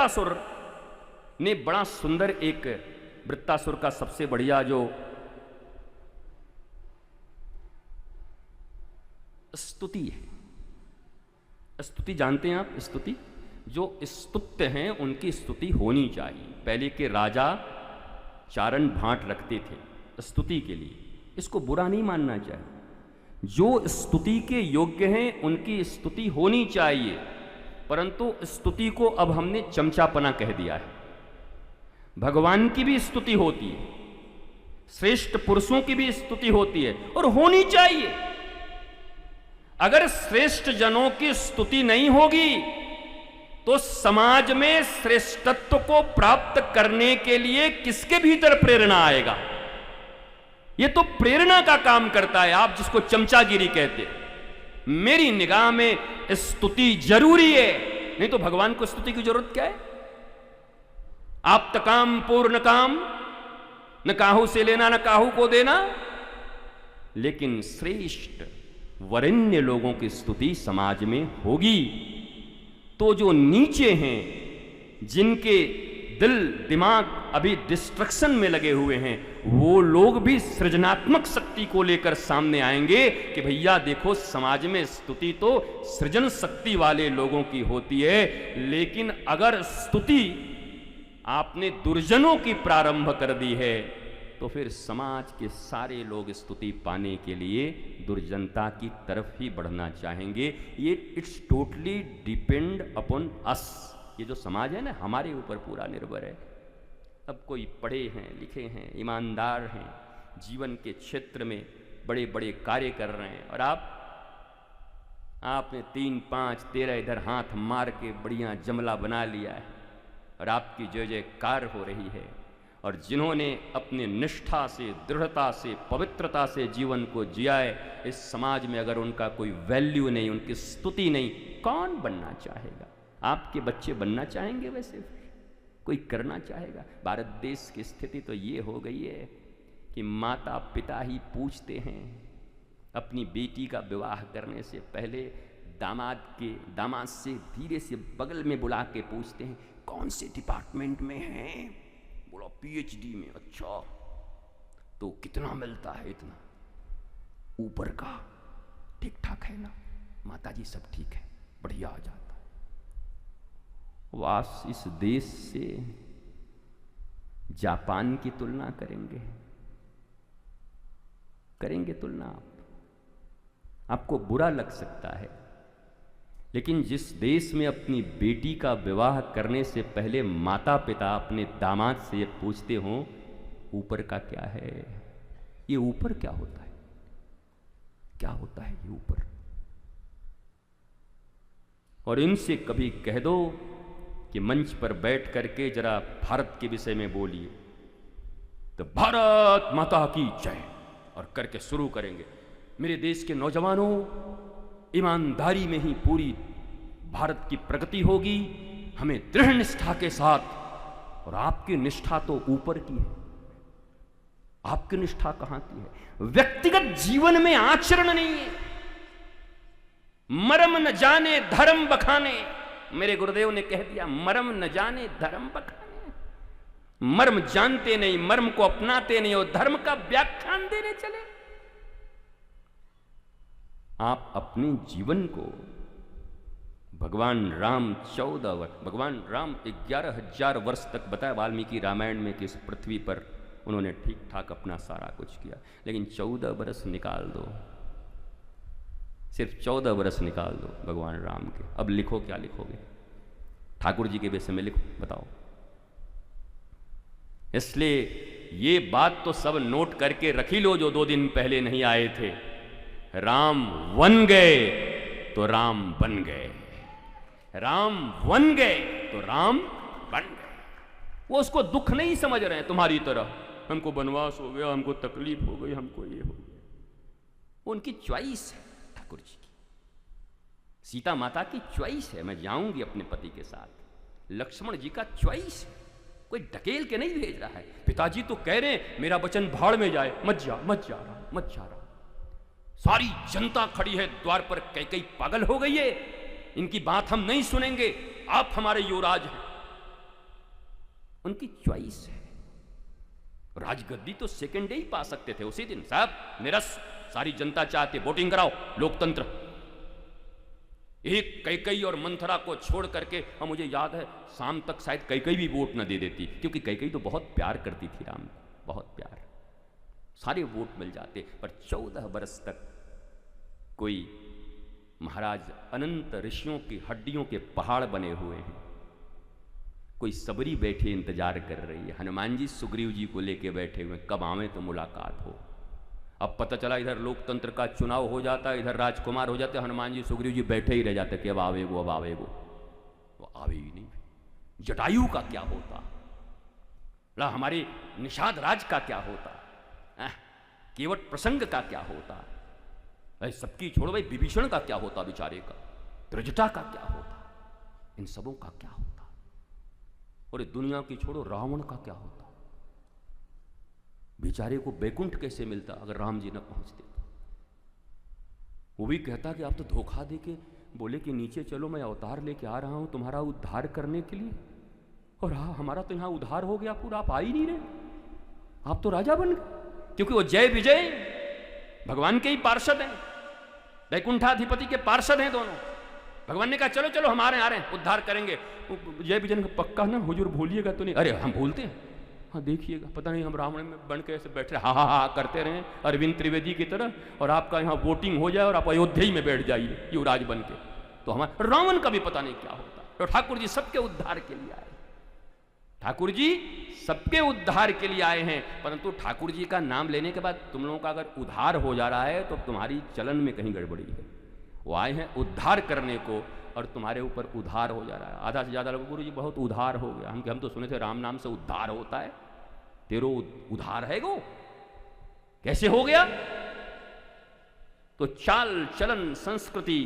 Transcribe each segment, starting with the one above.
वृत्तासुर ने बड़ा सुंदर एक, वृत्तासुर का सबसे बढ़िया जो स्तुति है, स्तुति जानते हैं आप? स्तुति, जो स्तुत्य हैं उनकी स्तुति होनी चाहिए। पहले के राजा चारण भाट रखते थे स्तुति के लिए, इसको बुरा नहीं मानना चाहिए। जो स्तुति के योग्य हैं उनकी स्तुति होनी चाहिए, परंतु स्तुति को अब हमने चमचापना कह दिया है। भगवान की भी स्तुति होती है, श्रेष्ठ पुरुषों की भी स्तुति होती है और होनी चाहिए। अगर श्रेष्ठ जनों की स्तुति नहीं होगी तो समाज में श्रेष्ठत्व को प्राप्त करने के लिए किसके भीतर प्रेरणा आएगा? ये तो प्रेरणा का काम करता है, आप जिसको चमचागिरी कहते हैं। मेरी निगाह में स्तुति जरूरी है, नहीं तो भगवान को स्तुति की जरूरत क्या है? आप तकाम पूर्ण काम, न काहू से लेना न काहू को देना। लेकिन श्रेष्ठ वरेण्य लोगों की स्तुति समाज में होगी तो जो नीचे हैं, जिनके दिल दिमाग अभी डिस्ट्रक्शन में लगे हुए हैं, वो लोग भी सृजनात्मक शक्ति को लेकर सामने आएंगे कि भैया देखो, समाज में स्तुति तो सृजन शक्ति वाले लोगों की होती है। लेकिन अगर स्तुति आपने दुर्जनों की प्रारंभ कर दी है तो फिर समाज के सारे लोग स्तुति पाने के लिए दुर्जनता की तरफ ही बढ़ना चाहेंगे। ये it's totally depend upon us. ये जो समाज है ना, हमारे ऊपर पूरा निर्भर है। अब कोई पढ़े हैं, लिखे हैं, ईमानदार हैं, जीवन के क्षेत्र में बड़े बड़े कार्य कर रहे हैं, और आपने 3, 5, 13 इधर हाथ मार के बढ़िया जमला बना लिया है और आपकी जय जयकार हो रही है। और जिन्होंने अपने निष्ठा से, दृढ़ता से, पवित्रता से जीवन को जिया है, इस समाज में अगर उनका कोई वैल्यू नहीं, उनकी स्तुति नहीं, कौन बनना चाहेगा? आपके बच्चे बनना चाहेंगे? वैसे कोई करना चाहेगा? भारत देश की स्थिति तो ये हो गई है कि माता पिता ही पूछते हैं अपनी बेटी का विवाह करने से पहले, दामाद से धीरे से बगल में बुला के पूछते हैं कौन से डिपार्टमेंट में है? बोला पीएचडी में। अच्छा, तो कितना मिलता है? इतना। ऊपर का ठीक ठाक है ना? माताजी सब ठीक है, बढ़िया आ जाता है। वास इस देश से जापान की तुलना करेंगे तुलना आपको बुरा लग सकता है, लेकिन जिस देश में अपनी बेटी का विवाह करने से पहले माता पिता अपने दामाद से ये पूछते हों ऊपर का क्या है, ये ऊपर क्या होता है, क्या होता है ये ऊपर? और इनसे कभी कह दो कि मंच पर बैठ करके जरा भारत के विषय में बोलिए, तो भारत माता की जय और करके शुरू करेंगे। मेरे देश के नौजवानों, ईमानदारी में ही पूरी भारत की प्रगति होगी, हमें दृढ़ निष्ठा के साथ। और आपकी निष्ठा तो ऊपर की है, आपकी निष्ठा कहां की है? व्यक्तिगत जीवन में आचरण नहीं है। मरम न जाने धर्म बखाने, मेरे गुरुदेव ने कह दिया, मरम न जाने धर्म बखाने। मर्म जानते नहीं, मर्म को अपनाते नहीं और धर्म का व्याख्यान देने चले। आप अपने जीवन को भगवान राम 14 वर्ष, भगवान राम 11,000 वर्ष तक बताया वाल्मीकि रामायण में कि इस पृथ्वी पर उन्होंने ठीक ठाक अपना सारा कुछ किया, लेकिन 14 वर्ष निकाल दो, सिर्फ 14 वर्ष निकाल दो भगवान राम के। अब लिखो, क्या लिखोगे? ठाकुर जी के विषय में लिखो, बताओ। इसलिए ये बात तो सब नोट करके रखी लो जो 2 दिन पहले नहीं आए थे। राम वन गए तो राम बन गए, राम वन गए तो राम बन गए। वो उसको दुख नहीं समझ रहे हैं तुम्हारी तरह, हमको वनवास हो गया, हमको तकलीफ हो गई, हमको ये हो गया। वो उनकी चॉइस है ठाकुर जी की, सीता माता की चॉइस है, मैं जाऊंगी अपने पति के साथ। लक्ष्मण जी का चॉइस है, कोई ढकेल के नहीं भेज रहा है। पिताजी तो कह रहे हैं मेरा वचन भाड़ में जाए, मत जा रहा। सारी जनता खड़ी है द्वार पर, कई पागल हो गई है, इनकी बात हम नहीं सुनेंगे, आप हमारे युवराज हैं। उनकी चॉइस है। राजगद्दी तो सेकेंड डे ही पा सकते थे, उसी दिन साहब निरस्त, सारी जनता चाहते वोटिंग कराओ, लोकतंत्र। एक कैकई और मंथरा को छोड़ करके, और मुझे याद है शाम तक शायद कैकई भी वोट न दे देती, क्योंकि कैकई तो बहुत प्यार करती थी राम को, बहुत प्यार, सारे वोट मिल जाते। पर 14 बरस तक कोई महाराज अनंत ऋषियों की हड्डियों के पहाड़ बने हुए हैं, कोई सबरी बैठे इंतजार कर रही है। हनुमान जी सुग्रीव जी को लेके बैठे हुए, कब आवे तो मुलाकात हो। अब पता चला इधर लोकतंत्र का चुनाव हो जाता, इधर राजकुमार हो जाते, हनुमान जी सुग्रीव जी बैठे ही रह जाते कि अब आवेगो, अब आवेगो। वो आवे ही नहीं। जटायु का क्या होता, हमारे निषाद राज का क्या होता, केवट प्रसंग का क्या होता, सबकी छोड़ो भाई, विभीषण का क्या होता, बेचारे का त्रिजटा का क्या होता, इन सबों का क्या होता। और दुनिया की छोड़ो, रावण का क्या होता, बेचारे को बैकुंठ कैसे मिलता अगर राम जी न पहुंचते तो। वो भी कहता कि आप तो धोखा दे के बोले कि नीचे चलो, मैं अवतार लेके आ रहा हूं तुम्हारा उद्धार करने के लिए, और हाँ हमारा तो यहां उद्धार हो गया पूरा, आप आ ही नहीं रहे, आप तो राजा बन गए। क्योंकि वो जय विजय भगवान के ही पार्षद हैं, वैकुंठाधिपति के पार्षद हैं दोनों। भगवान ने कहा चलो चलो हम आ रहे हैं उद्धार करेंगे। जय विजय का पक्का ना हुजूर, भूलिएगा तो नहीं। अरे हम भूलते हैं, हाँ देखिएगा, पता नहीं हम रावण में बन के ऐसे बैठ रहे, हा हा हा करते रहे अरविंद त्रिवेदी की तरह, और आपका यहाँ वोटिंग हो जाए और आप अयोध्या ही में बैठ जाइए युवराज बन के, तो हमारा रावण का भी पता नहीं क्या होता। तो ठाकुर जी सबके उद्धार के लिए आए, ठाकुर जी सबके उद्धार के लिए आए हैं। परंतु ठाकुर जी का नाम लेने के बाद तुम लोगों का अगर उद्धार हो जा रहा है तो तुम्हारी चलन में कहीं गड़बड़ी है। वो आए हैं उद्धार करने को, और तुम्हारे ऊपर उद्धार हो जा रहा है। आधा से ज्यादा लोग गुरु जी बहुत उद्धार हो गया, हम तो सुने थे राम नाम से उद्धार होता है, तेरो उद्धार है गो, कैसे हो गया? तो चाल चलन संस्कृति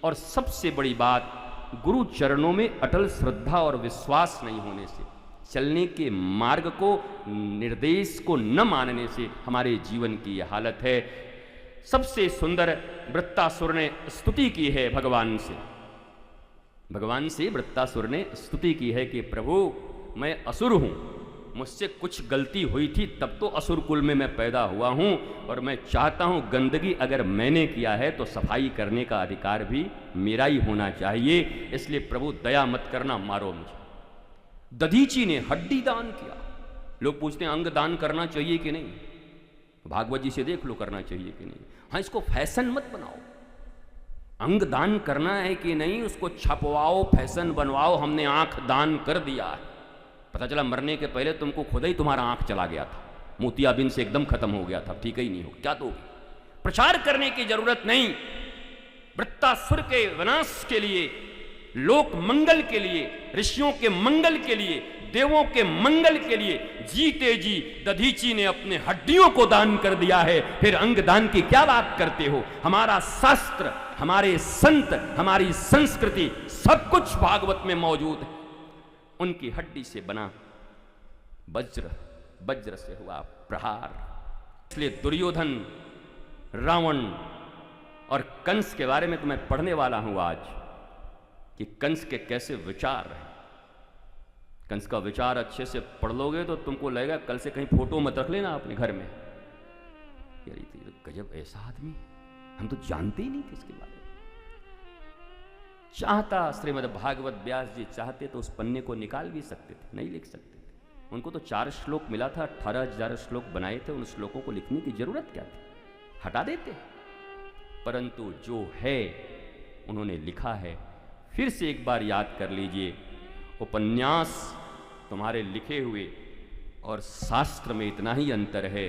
और सबसे बड़ी बात गुरु चरणों में अटल श्रद्धा और विश्वास नहीं होने से, चलने के मार्ग को निर्देश को न मानने से हमारे जीवन की यह हालत है। सबसे सुंदर वृत्तासुर ने स्तुति की है भगवान से, भगवान से वृत्तासुर ने स्तुति की है कि प्रभु मैं असुर हूं, मुझसे कुछ गलती हुई थी तब तो असुर कुल में मैं पैदा हुआ हूं, और मैं चाहता हूं गंदगी अगर मैंने किया है तो सफाई करने का अधिकार भी मेरा ही होना चाहिए, इसलिए प्रभु दया मत करना, मारो मुझे। दधीची ने हड्डी दान किया। लोग पूछते हैं अंग दान करना चाहिए कि नहीं, भागवत जी से देख लो करना चाहिए कि नहीं। हाँ, इसको फैशन मत बनाओ, अंग दान करना है कि नहीं उसको छपवाओ, फैशन बनवाओ। हमने आंख दान कर दिया है, पता चला मरने के पहले तुमको खुद ही तुम्हारा आंख चला गया था, मोतियाबिंद से एकदम खत्म हो गया था, ठीक ही नहीं हो, क्या दोगे? प्रचार करने की जरूरत नहीं। वृत्तासुर के विनाश के लिए, लोक मंगल के लिए, ऋषियों के मंगल के लिए, देवों के मंगल के लिए जीते जी दधीची ने अपने हड्डियों को दान कर दिया है, फिर अंग दान की क्या बात करते हो? हमारा शास्त्र, हमारे संत, हमारी संस्कृति सब कुछ भागवत में मौजूद है। उनकी हड्डी से बना वज्र, वज्र से हुआ प्रहार। इसलिए दुर्योधन, रावण और कंस के बारे में तो मैं पढ़ने वाला हूं आज कि कंस के कैसे विचार हैं। कंस का विचार अच्छे से पढ़ लोगे तो तुमको लगेगा कल से कहीं फोटो मत रख लेना अपने घर में, यार ये तो गजब ऐसा आदमी, हम तो जानते ही नहीं थे इसके बारे में। चाहता श्रीमद् भागवत व्यास जी चाहते तो उस पन्ने को निकाल भी सकते थे, नहीं लिख सकते थे। उनको तो 4 श्लोक मिला था, 18,000 श्लोक बनाए थे, उन श्लोकों को लिखने की जरूरत क्या थी, हटा देते। परंतु जो है उन्होंने लिखा है। फिर से एक बार याद कर लीजिए, उपन्यास तुम्हारे लिखे हुए और शास्त्र में इतना ही अंतर है।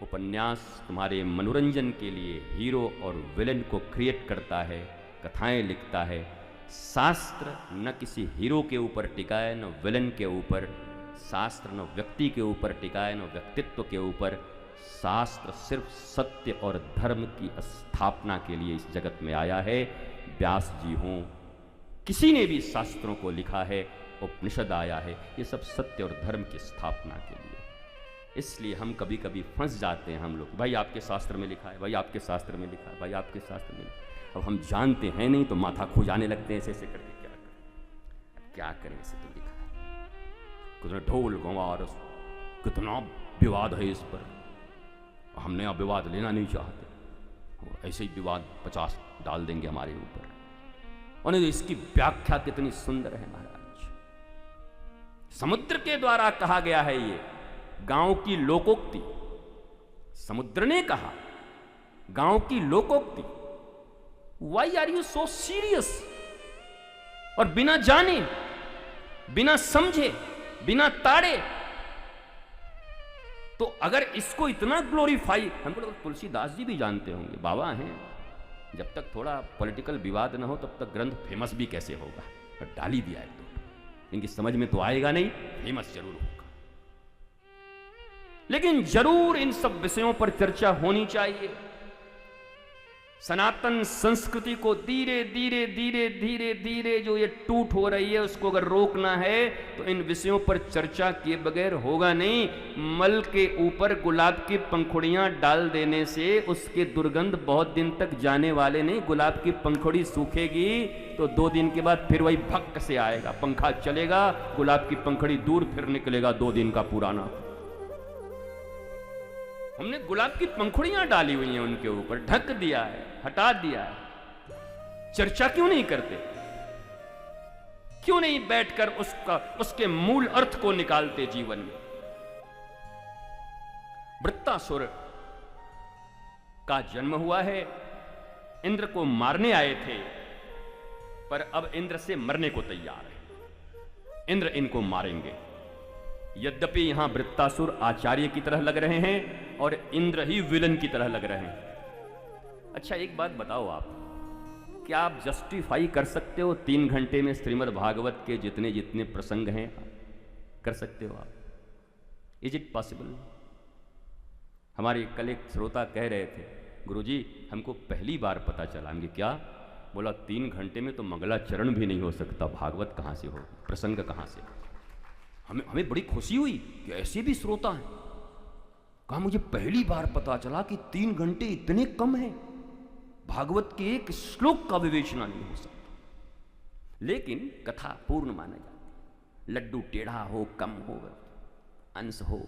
उपन्यास तुम्हारे मनोरंजन के लिए हीरो और विलेन को क्रिएट करता है, कथाएं लिखता है। शास्त्र न किसी हीरो के ऊपर टिका है, न विलेन के ऊपर। शास्त्र न व्यक्ति के ऊपर टिका है, न व्यक्तित्व के ऊपर। शास्त्र सिर्फ सत्य और धर्म की स्थापना के लिए इस जगत में आया है। व्यास जी हों, किसी ने भी शास्त्रों को लिखा है, उपनिषद आया है, ये सब सत्य और धर्म की स्थापना के लिए। इसलिए हम कभी कभी फंस जाते हैं, हम लोग, भाई आपके शास्त्र में लिखा है, भाई आपके शास्त्र में लिखा है, भाई आपके शास्त्र में लिखा है। अब हम जानते हैं नहीं तो माथा खुजाने लगते हैं, ऐसे ऐसे करके क्या करें, क्या करें, ऐसे तो लिखा है। कितने ढोल गंवार, कितना विवाद है इस पर। हमने अब विवाद लेना नहीं चाहते, ऐसे ही विवाद 50 डाल देंगे हमारे ऊपर। और इसकी व्याख्या कितनी सुंदर है महाराज। समुद्र के द्वारा कहा गया है ये, गांव की लोकोक्ति। समुद्र ने कहा, गांव की लोकोक्ति, why are you so serious. और बिना जाने, बिना समझे, बिना ताड़े, तो अगर इसको इतना ग्लोरीफाई, हमको तो तुलसीदास जी भी जानते होंगे, बाबा हैं, जब तक थोड़ा पॉलिटिकल विवाद ना हो तब तक ग्रंथ फेमस भी कैसे होगा। और डाल ही दिया है तो इनकी समझ में तो आएगा नहीं, फेमस जरूर होगा। लेकिन जरूर इन सब विषयों पर चर्चा होनी चाहिए। सनातन संस्कृति को धीरे धीरे धीरे धीरे धीरे जो ये टूट हो रही है, उसको अगर रोकना है तो इन विषयों पर चर्चा किए बगैर होगा नहीं। मल के ऊपर गुलाब की पंखुड़ियां डाल देने से उसके दुर्गंध बहुत दिन तक जाने वाले नहीं। गुलाब की पंखुड़ी सूखेगी तो 2 दिन के बाद फिर वही भक्क से आएगा, पंखा चलेगा, गुलाब की पंखुड़ी दूर फिर निकलेगा 2 दिन का पुराना। हमने गुलाब की पंखुड़ियां डाली हुई हैं उनके ऊपर, ढक दिया है, हटा दिया है। चर्चा क्यों नहीं करते? क्यों नहीं बैठकर उसके मूल अर्थ को निकालते जीवन में? वृत्तासुर का जन्म हुआ है, इंद्र को मारने आए थे, पर अब इंद्र से मरने को तैयार है। इंद्र इनको मारेंगे। यद्यपि यहां वृत्तासुर आचार्य की तरह लग रहे हैं और इंद्र ही विलन की तरह लग रहे हैं। अच्छा एक बात बताओ आप, क्या आप जस्टिफाई कर सकते हो 3 घंटे में श्रीमद् भागवत के जितने जितने प्रसंग हैं? कर सकते हो आप? Is it possible? हमारे कल एक श्रोता कह रहे थे, गुरुजी हमको पहली बार पता चला। हमने क्या बोला? 3 घंटे में तो मंगलाचरण भी नहीं हो सकता, भागवत कहां से हो, प्रसंग कहां से? हमें बड़ी खुशी हुई कि ऐसे भी श्रोता हैं। कहा मुझे पहली बार पता चला कि 3 घंटे इतने कम हैं, भागवत के एक श्लोक का विवेचना नहीं हो सकता। लेकिन कथा पूर्ण माना जाता है। लड्डू टेढ़ा हो, कम हो, अंश हो,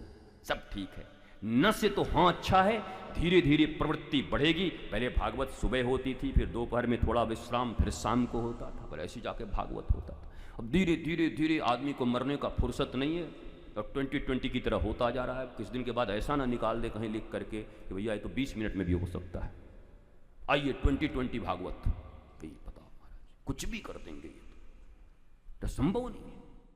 सब ठीक है। न से तो हाँ अच्छा है, धीरे धीरे प्रवृत्ति बढ़ेगी। पहले भागवत सुबह होती थी, फिर दोपहर में थोड़ा विश्राम, फिर शाम को होता था, पर ऐसे जाके भागवत होता था। अब धीरे धीरे धीरे आदमी को मरने का फुर्सत नहीं है, और 2020 की तरह होता जा रहा है। कुछ दिन के बाद ऐसा ना निकाल दे कहीं लिख करके कि भैया ये तो 20 मिनट में भी हो सकता है, आइए 2020 भागवत। बताओ महाराज, कुछ भी कर देंगे, ये तो संभव नहीं है।